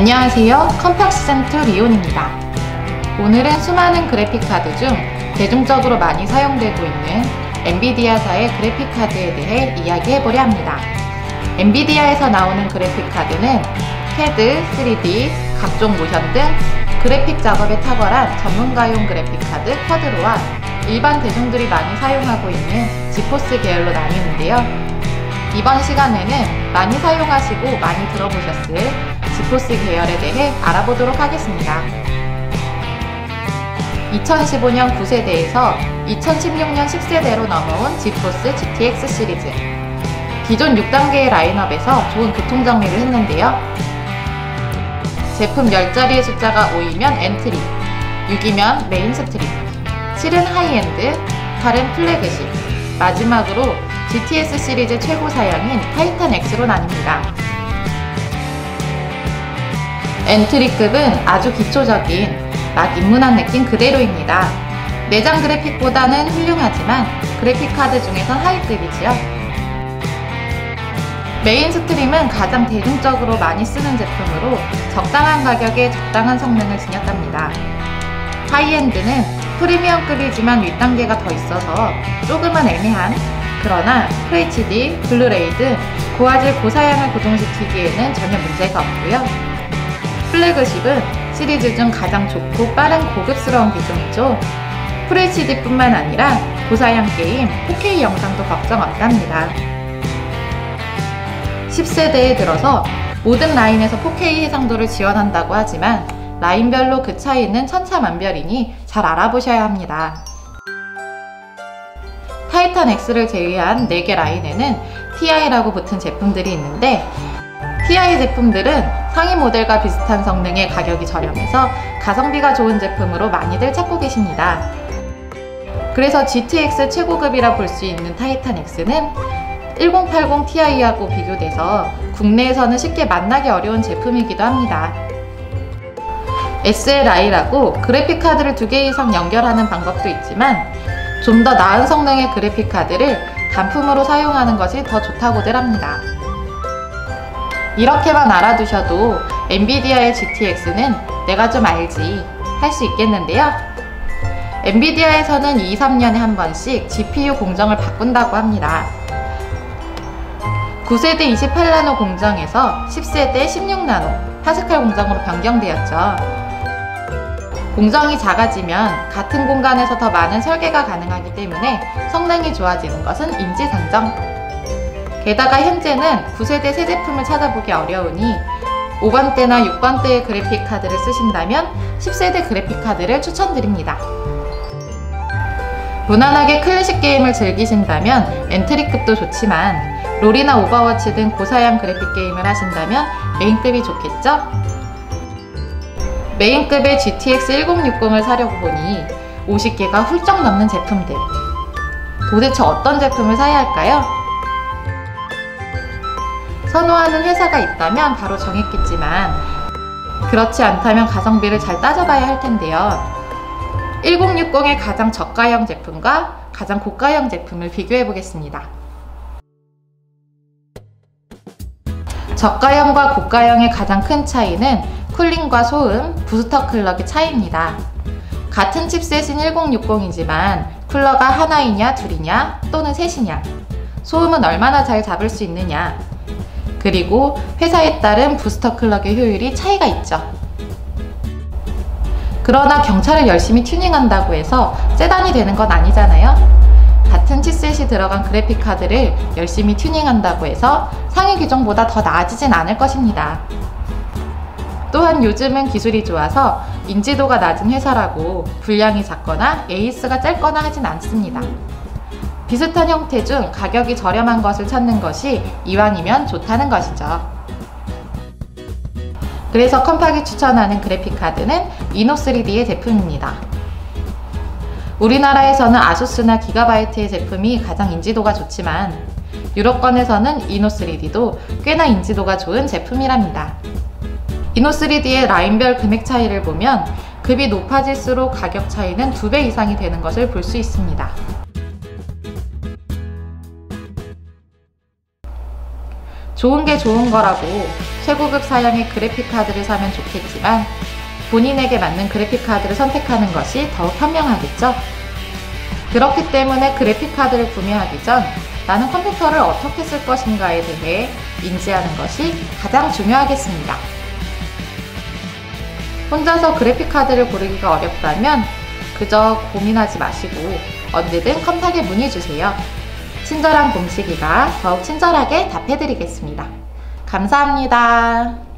안녕하세요. 컴팩스센트 리온입니다. 오늘은 수많은 그래픽카드 중 대중적으로 많이 사용되고 있는 엔비디아사의 그래픽카드에 대해 이야기해보려 합니다. 엔비디아에서 나오는 그래픽카드는 CAD, 3D, 각종 모션 등 그래픽 작업에 탁월한 전문가용 그래픽카드 쿼드로와 일반 대중들이 많이 사용하고 있는 지포스 계열로 나뉘는데요. 이번 시간에는 많이 사용하시고 많이 들어보셨을 지포스 계열에 대해 알아보도록 하겠습니다. 2015년 9세대에서 2016년 10세대로 넘어온 지포스 GTX 시리즈. 기존 6단계의 라인업에서 좋은 교통정리를 했는데요. 제품 10자리의 숫자가 5이면 엔트리, 6이면 메인스트림, 7은 하이엔드, 8은 플래그십, 마지막으로 GTS 시리즈 최고 사양인 타이탄 X로 나뉩니다. 엔트리급은 아주 기초적인 막 입문한 느낌 그대로입니다. 내장 그래픽보다는 훌륭하지만 그래픽카드 중에선 하이급이지요. 메인스트림은 가장 대중적으로 많이 쓰는 제품으로 적당한 가격에 적당한 성능을 지녔답니다. 하이엔드는 프리미엄급이지만 윗단계가 더 있어서 조금은 애매한, 그러나 FHD, 블루레이 등 고화질 고사양을 구동시키기에는 전혀 문제가 없고요. 플래그십은 시리즈 중 가장 좋고 빠른 고급스러운 기종이죠. FHD뿐만 아니라 고사양 게임, 4K 영상도 걱정 없답니다. 10세대에 들어서 모든 라인에서 4K 해상도를 지원한다고 하지만 라인별로 그 차이는 천차만별이니 잘 알아보셔야 합니다. 타이탄 X를 제외한 4개 라인에는 TI라고 붙은 제품들이 있는데 TI 제품들은 상위 모델과 비슷한 성능의 가격이 저렴해서 가성비가 좋은 제품으로 많이들 찾고 계십니다. 그래서 GTX 최고급이라 볼 수 있는 타이탄 X는 1080 Ti하고 비교돼서 국내에서는 쉽게 만나기 어려운 제품이기도 합니다. SLI라고 그래픽카드를 2개 이상 연결하는 방법도 있지만 좀 더 나은 성능의 그래픽카드를 단품으로 사용하는 것이 더 좋다고들 합니다. 이렇게만 알아두셔도 엔비디아의 GTX는 내가 좀 알지 할 수 있겠는데요. 엔비디아에서는 2-3년에 한 번씩 GPU 공정을 바꾼다고 합니다. 9세대 28나노 공정에서 10세대 16나노 파스칼 공정으로 변경되었죠. 공정이 작아지면 같은 공간에서 더 많은 설계가 가능하기 때문에 성능이 좋아지는 것은 인지상정. 게다가 현재는 9세대 새 제품을 찾아보기 어려우니 5번대나 6번대의 그래픽카드를 쓰신다면 10세대 그래픽카드를 추천드립니다. 무난하게 클래식 게임을 즐기신다면 엔트리급도 좋지만 롤이나 오버워치 등 고사양 그래픽 게임을 하신다면 메인급이 좋겠죠? 메인급의 GTX 1060을 사려고 보니 50개가 훌쩍 넘는 제품들. 도대체 어떤 제품을 사야 할까요? 선호하는 회사가 있다면 바로 정했겠지만 그렇지 않다면 가성비를 잘 따져봐야 할 텐데요. 1060의 가장 저가형 제품과 가장 고가형 제품을 비교해 보겠습니다. 저가형과 고가형의 가장 큰 차이는 쿨링과 소음, 부스터 클럭의 차이입니다. 같은 칩셋인 1060이지만 쿨러가 하나이냐 둘이냐 또는 셋이냐, 소음은 얼마나 잘 잡을 수 있느냐, 그리고 회사에 따른 부스터 클럭의 효율이 차이가 있죠. 그러나 경차를 열심히 튜닝한다고 해서 세단이 되는 건 아니잖아요. 같은 칩셋이 들어간 그래픽카드를 열심히 튜닝한다고 해서 상위 기종보다 더 나아지진 않을 것입니다. 또한 요즘은 기술이 좋아서 인지도가 낮은 회사라고 분량이 작거나 AS가 짧거나 하진 않습니다. 비슷한 형태 중 가격이 저렴한 것을 찾는 것이 이왕이면 좋다는 것이죠. 그래서 컴팍이 추천하는 그래픽카드는 이노3D의 제품입니다. 우리나라에서는 아수스나 기가바이트의 제품이 가장 인지도가 좋지만 유럽권에서는 이노3D도 꽤나 인지도가 좋은 제품이랍니다. 이노3D의 라인별 금액 차이를 보면 급이 높아질수록 가격 차이는 2배 이상이 되는 것을 볼 수 있습니다. 좋은 게 좋은 거라고 최고급 사양의 그래픽카드를 사면 좋겠지만 본인에게 맞는 그래픽카드를 선택하는 것이 더욱 현명하겠죠? 그렇기 때문에 그래픽카드를 구매하기 전 나는 컴퓨터를 어떻게 쓸 것인가에 대해 인지하는 것이 가장 중요하겠습니다. 혼자서 그래픽카드를 고르기가 어렵다면 그저 고민하지 마시고 언제든 컴탁에 문의 주세요. 친절한 곰식이가 더욱 친절하게 답해드리겠습니다. 감사합니다.